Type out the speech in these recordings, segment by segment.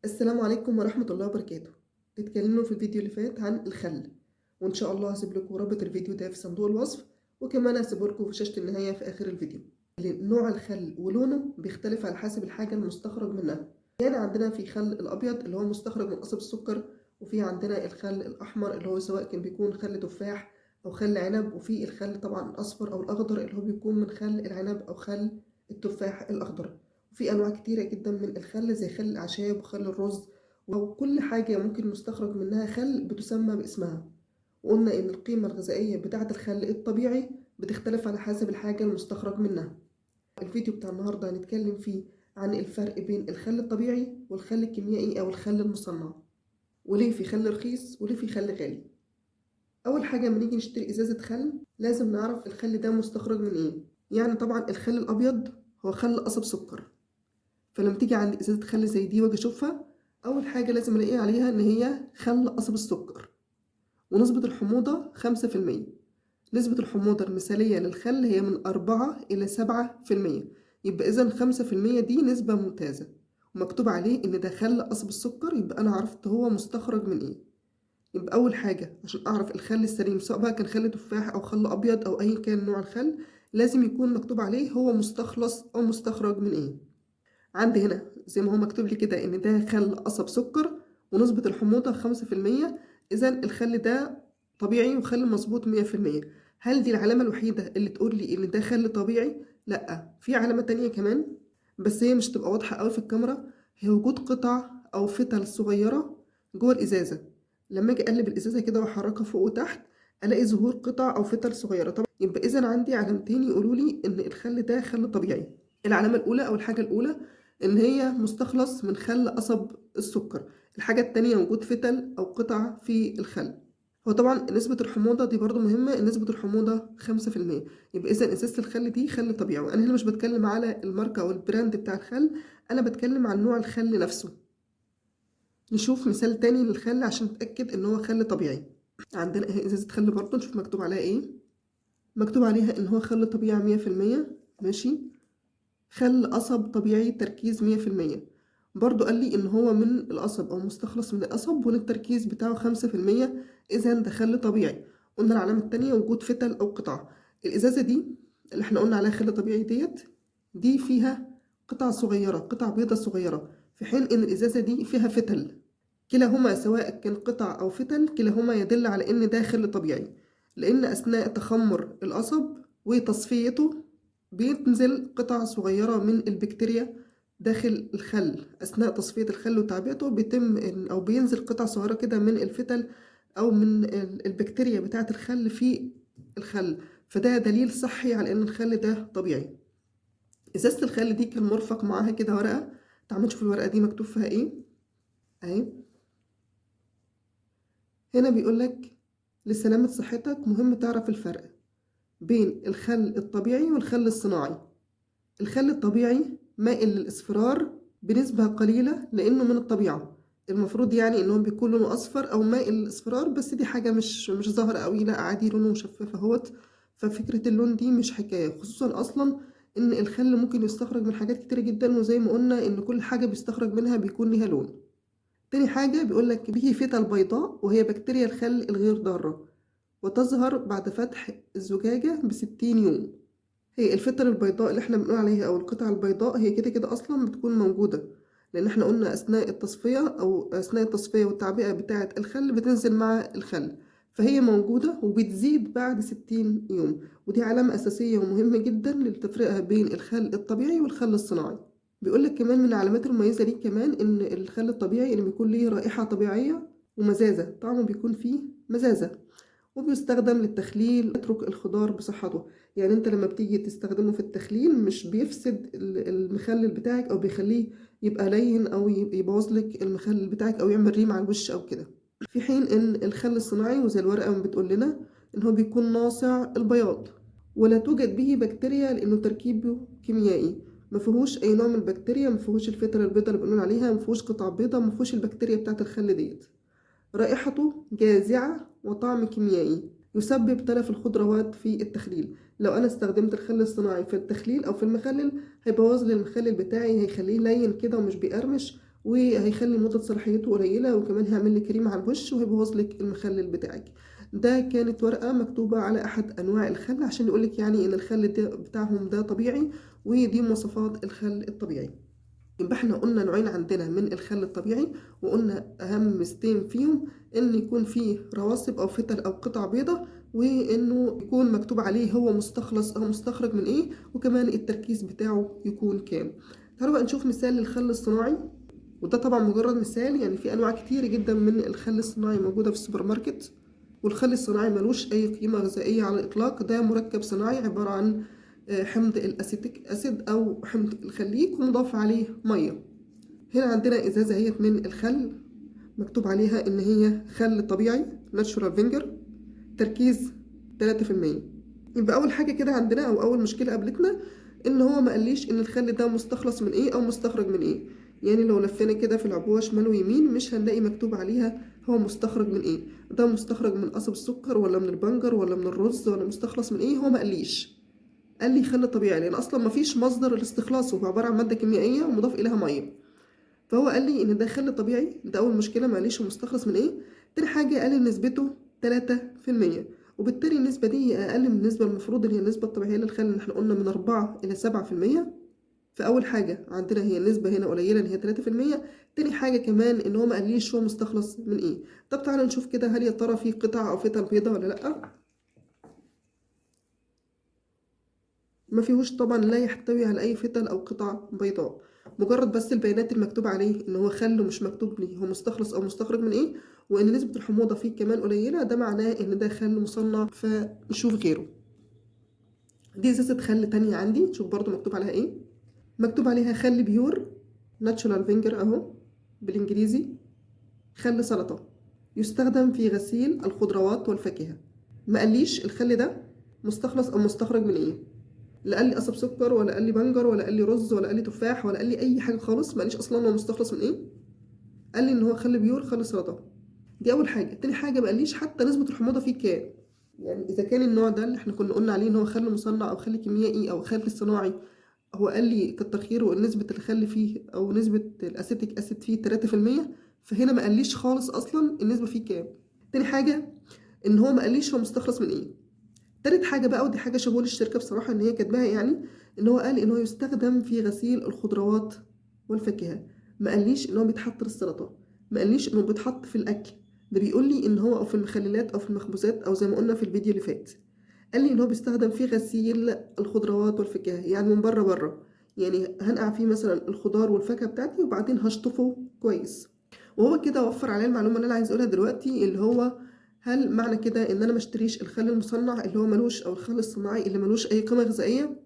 السلام عليكم ورحمة الله وبركاته. اتكلمنا في الفيديو اللي فات عن الخل، وإن شاء الله هسيب لكم رابط الفيديو ده في صندوق الوصف، وكمان هسيبه لكم في شاشة النهاية في آخر الفيديو. نوع الخل ولونه بيختلف على حسب الحاجة المستخرج منها. يعني عندنا في خل الأبيض اللي هو مستخرج من قصب السكر، وفي عندنا الخل الأحمر اللي هو سواء كان بيكون خل تفاح أو خل عنب، وفي الخل طبعا الأصفر أو الأخضر اللي هو بيكون من خل العنب أو خل التفاح الأخضر. في أنواع كتيرة جدا من الخل زي خل الأعشاب وخل الرز، وكل حاجة ممكن مستخرج منها خل بتسمى باسمها. وقلنا إن القيمة الغذائية بتاعة الخل الطبيعي بتختلف على حسب الحاجة المستخرج منها. الفيديو بتاع النهاردة هنتكلم فيه عن الفرق بين الخل الطبيعي والخل الكيميائي أو الخل المصنع، وليه في خل رخيص وليه في خل غالي. أول حاجة لما نيجي نشتري إزازة خل لازم نعرف الخل ده مستخرج من إيه. يعني طبعا الخل الأبيض هو خل قصب سكر، فلما تيجي عند ازازه خل زي دي واجي اشوفها، اول حاجه لازم الاقي عليها ان هي خل قصب السكر، ونسبه الحموضه 5%. نسبه الحموضه المثاليه للخل هي من 4 إلى 7%. يبقى اذا 5% دي نسبه ممتازه، ومكتوب عليه ان ده خل قصب السكر، يبقى انا عرفت هو مستخرج من ايه. يبقى اول حاجه عشان اعرف الخل السليم سواء بقى كان خل تفاح او خل ابيض او اي كان نوع الخل، لازم يكون مكتوب عليه هو مستخلص او مستخرج من ايه. عندي هنا زي ما هو مكتوب لي كده ان ده خل قصب سكر ونسبة الحموضة 5%، اذا الخل ده طبيعي وخل مظبوط 100%. هل دي العلامة الوحيدة اللي تقول لي ان ده خل طبيعي؟ لا، في علامة تانية كمان بس هي مش تبقى واضحة قوي في الكاميرا، هي وجود قطع او فتل صغيرة جوه الازازة. لما اجي اقلب الازازة كده واحركها فوق وتحت الاقي ظهور قطع او فتل صغيرة. طبعا يبقى اذا عندي علامتين يقولوا لي ان الخل ده خل طبيعي. العلامة الأولى أو الحاجة الأولى إن هي مستخلص من خل قصب السكر. الحاجة التانية وجود فتل أو قطع في الخل. هو طبعا نسبة الحموضة دي برضو مهمة، نسبة الحموضة 5%. يبقى إذا إزازة الخل دي خل طبيعي، وأنا هنا مش بتكلم على الماركة أو البراند بتاع الخل، أنا بتكلم عن نوع الخل نفسه. نشوف مثال تاني للخل عشان نتأكد إن هو خل طبيعي. عندنا اهي إزازة خل برضو، نشوف مكتوب عليها إيه. مكتوب عليها إن هو خل طبيعي 100%. ماشي. خل قصب طبيعي تركيز 100%. برضو قال لي إن هو من القصب أو مستخلص من القصب والتركيز بتاعه 5%، إذا ده خل طبيعي. قلنا العلامة التانية وجود فتل أو قطع. الإزازة دي اللي احنا قلنا عليها خل طبيعي دي فيها قطع صغيرة، قطع بيضة صغيرة، في حين إن الإزازة دي فيها فتل. كلاهما سواء كان قطع أو فتل كلاهما يدل على إن ده خل طبيعي، لأن أثناء تخمر القصب وتصفيته بينزل قطع صغيرة من البكتيريا داخل الخل. أثناء تصفية الخل وتعبئته بيتم أو بينزل قطع صغيرة كده من الفتل أو من البكتيريا بتاعة الخل في الخل، فده دليل صحي على إن الخل ده طبيعي. إزازة الخل دي كان مرفق معاها كده ورقة، تعالوا نشوف الورقة دي مكتوب فيها إيه. أهي هنا بيقولك لسلامة صحتك مهم تعرف الفرق بين الخل الطبيعي والخل الصناعي. الخل الطبيعي مائل للإصفرار بنسبة قليلة لأنه من الطبيعة، المفروض يعني إنه بيكون لونه أصفر أو مائل للإصفرار، بس دي حاجة مش ظاهرة قوي، لا عادي لونه شفاف اهوت. ففكرة اللون دي مش حكاية، خصوصا أصلا إن الخل ممكن يستخرج من حاجات كتيرة جدا، وزي ما قلنا إن كل حاجة بيستخرج منها بيكون ليها لون. تاني حاجة بيقولك به فتل بيضاء وهي بكتيريا الخل الغير ضارة، وتظهر بعد فتح الزجاجة ب60 يوم. هي الفتل البيضاء اللي احنا بنقول عليها أو القطع البيضاء هي كده كده أصلا بتكون موجودة، لأن احنا قلنا أثناء التصفية أو أثناء التصفية والتعبئة بتاعة الخل بتنزل مع الخل، فهي موجودة وبتزيد بعد 60 يوم. ودي علامة أساسية ومهمة جدا للتفرقة بين الخل الطبيعي والخل الصناعي. بيقولك كمان من العلامات المميزة ليه كمان إن الخل الطبيعي اللي بيكون ليه رائحة طبيعية ومزازة، طعمه بيكون فيه مزازة، وبيستخدم للتخليل يترك الخضار بصحته. يعني انت لما بتيجي تستخدمه في التخليل مش بيفسد المخلل بتاعك او بيخليه يبقى لين او يبوظ لك المخلل بتاعك او يعمل ريم على الوش او كده. في حين ان الخل الصناعي وزي الورقة ما بتقول لنا ان هو بيكون ناصع البياض ولا توجد به بكتيريا لانه تركيبه كيميائي، ما فيهوش اي نوع من البكتيريا، ما فيهوش الفترة البيضاء اللي بنقول عليها، ما فيهوش قطع بيضاء، ما فيهوش البكتيريا بتاعت الخل ديت. رائحته جاذعة وطعم كيميائي يسبب تلف الخضروات في التخليل. لو أنا استخدمت الخل الصناعي في التخليل أو في المخلل هيبوظ لي المخلل بتاعي، هيخليه لين كده ومش بيقرمش، وهيخلي مدة صلاحيته قليلة، وكمان هيعمل لك كريمة على الوش وهيبوظ لك المخلل بتاعك. ده كانت ورقة مكتوبة على أحد أنواع الخل عشان يقولك يعني إن الخل بتاعهم ده طبيعي، ودي مواصفات الخل الطبيعي. يبقى احنا قلنا نوعين عندنا من الخل الطبيعي، وقلنا أهم ميزتين فيهم إن يكون فيه رواسب أو فتل أو قطع بيضة، وإنه يكون مكتوب عليه هو مستخلص أو مستخرج من إيه، وكمان التركيز بتاعه يكون كام. تعالوا بقى نشوف مثال للخل الصناعي، وده طبعا مجرد مثال، يعني في أنواع كتير جدا من الخل الصناعي موجودة في السوبر ماركت. والخل الصناعي ملوش أي قيمة غذائية على الإطلاق، ده مركب صناعي عبارة عن حمض الأسيتيك أسيد أو حمض الخليك ومضاف عليه مية. هنا عندنا إزازة هي من الخل مكتوب عليها إن هي خل طبيعي ناتشورال فينجر، تركيز 3%. يبقى أول حاجة كده عندنا أو أول مشكلة قابلتنا إن هو ما قاليش إن الخل ده مستخلص من إيه أو مستخرج من إيه. يعني لو لفينا كده في العبوة شمال ويمين مش هنلاقي مكتوب عليها هو مستخرج من إيه، ده مستخرج من قصب السكر ولا من البنجر ولا من الرز ولا مستخلص من إيه. هو ما قاليش، قال لي خل طبيعي، لأن أصلا مفيش مصدر لاستخلاصه، هو عبارة عن مادة كيميائية ومضاف إليها مية. فهو قال لي ان ده خل طبيعي، ده اول مشكله، معلش هو مستخلص من ايه. تاني حاجه قال لي نسبته 3%، وبالتالي النسبه دي اقل من النسبه المفروض اللي هي النسبه الطبيعيه للخل اللي احنا قلنا من 4 إلى 7%. فاول حاجه عندنا هي النسبه هنا قليله ان هي 3%. تاني حاجه كمان ان هو ما قاليش هو مستخلص من ايه. طب تعالى نشوف كده هل يا ترى في قطع او فتل بيضه ولا لا. ما فيهوش طبعا، لا يحتوي على اي فتل او قطع بيضاء، مجرد بس البيانات المكتوب عليه ان هو خل ومش مكتوب لي هو مستخلص او مستخرج من ايه، وان نسبة الحموضة فيه كمان قليلة، ده معناه ان ده خل مصنع. فنشوف غيره. دي ازازة خل تانية عندي، نشوف برضو مكتوب عليها ايه. مكتوب عليها خل بيور ناتشورال فينجر اهو بالانجليزي، خل سلطة يستخدم في غسيل الخضروات والفاكهة. ما قاليش الخل ده مستخلص او مستخرج من ايه، لا قال لي قصب سكر ولا قال لي بنجر ولا قال لي رز ولا قال لي تفاح ولا قال لي اي حاجه خالص، ما قاليش اصلا هو مستخلص من ايه. قال لي ان هو خل بيور خل سلطه. دي اول حاجه. تاني حاجه ما قاليش حتى نسبه الحموضه فيه كام، يعني اذا كان النوع ده اللي احنا كنا قلنا عليه ان هو خل مصنع او خل كيميائي او خل صناعي، هو قال لي كتر خيره نسبه الخل فيه او نسبه الاسيتيك اسيد فيه 3%، فهنا ما قاليش خالص اصلا النسبه فيه كام. تاني حاجه ان هو ما قاليش هو مستخلص من ايه. تالت حاجة بقى، ودي حاجة شابوه للشركة بصراحة إن هي كاتباها، يعني إن هو قال إن هو يستخدم في غسيل الخضروات والفاكهة. ما قاليش إن هو بيتحط للسلطة، ما قاليش إنه بيتحط في الأكل، ده بيقول لي إن هو أو في المخللات أو في المخبوزات أو زي ما قلنا في الفيديو اللي فات. قال لي إن هو بيستخدم في غسيل الخضروات والفاكهة، يعني من بره، يعني هنقع فيه مثلا الخضار والفاكهة بتاعتي وبعدين هشطفه كويس. وهو كده وفر عليا المعلومة اللي أنا عايز أقولها دلوقتي، اللي هو هل معنى كده ان انا مشتريش الخل المصنع اللي هو ملوش او الخل الصناعي اللي ملوش اي قيمة غذائية؟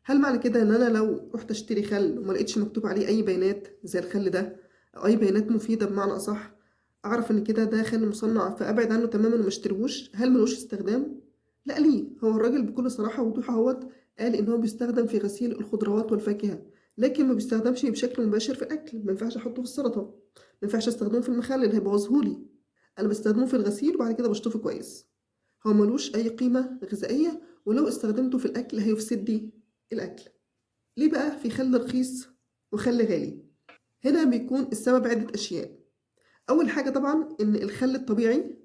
هل معنى كده ان انا لو رحت اشتري خل وما لقيتش مكتوب عليه اي بيانات زي الخل ده او اي بيانات مفيدة بمعنى اصح، اعرف ان كده ده خل مصنع فابعد عنه تماما وما اشتريهوش؟ هل ملوش استخدام؟ لا ليه. هو الراجل بكل صراحة ووضوح اهوت قال ان هو بيستخدم في غسيل الخضروات والفاكهة، لكن ما بيستخدمش بشكل مباشر في الاكل. ما ينفعش احطه في السلطة، ما ينفعش استخدمه في المخلل هيبوظهولي. انا بستخدمه في الغسيل وبعد كده بشطفه كويس. هو ملوش اي قيمة غذائية، ولو استخدمته في الاكل هيفسد لي الاكل. ليه بقى في خل رخيص وخل غالي؟ هنا بيكون السبب عدة اشياء. اول حاجة طبعا ان الخل الطبيعي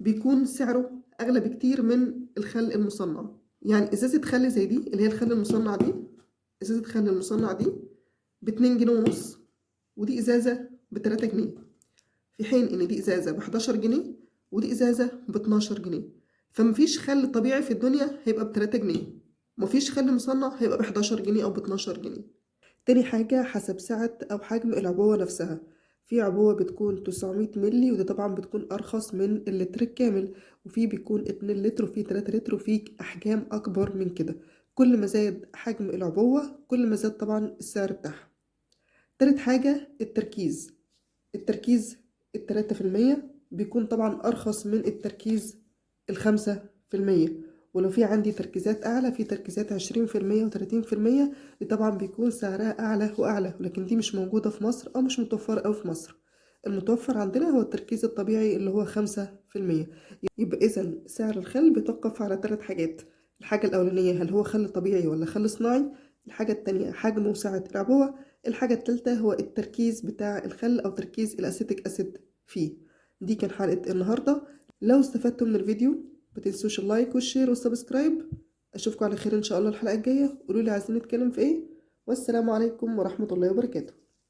بيكون سعره اغلى بكتير من الخل المصنع. يعني ازازة خل زي دي اللي هي الخل المصنع دي، ازازة خل المصنع دي ب2.5 جنيه، ودي ازازة ب3 جنيه، في حين ان دي ازازة ب11 جنيه ودي ازازة ب12 جنيه. فمفيش خل طبيعي في الدنيا هيبقى ب3 جنيه، مفيش خل مصنع هيبقى ب11 جنيه او ب12 جنيه. تاني حاجة حسب سعة او حجم العبوة نفسها. في عبوة بتكون 900 ملي وده طبعا بتكون ارخص من اللتر الكامل، وفي بيكون 2 لتر وفي 3 لتر وفي احجام اكبر من كده. كل ما زاد حجم العبوة كل ما زاد طبعا السعر بتاعها. تالت حاجة التركيز 3% بيكون طبعا أرخص من التركيز 5%. ولو في عندي تركيزات أعلى، في تركيزات 20% و30%، دي طبعا بيكون سعرها أعلى وأعلى، ولكن دي مش موجودة في مصر أو مش متوفرة أوي في مصر. المتوفر عندنا هو التركيز الطبيعي اللي هو 5%. يبقى إذا سعر الخل بيتوقف على 3 حاجات. الحاجة الأولانية هل هو خل طبيعي ولا خل صناعي، الحاجة التانية حجم وسعة العبوة، الحاجة التالتة هو التركيز بتاع الخل أو تركيز الأسيتيك أسيد فيه. دي كان حلقة النهاردة. لو استفدتوا من الفيديو متنسوش اللايك والشير والسبسكرايب. أشوفكم على خير إن شاء الله الحلقة الجاية. قولولي عايزين نتكلم في إيه، والسلام عليكم ورحمة الله وبركاته.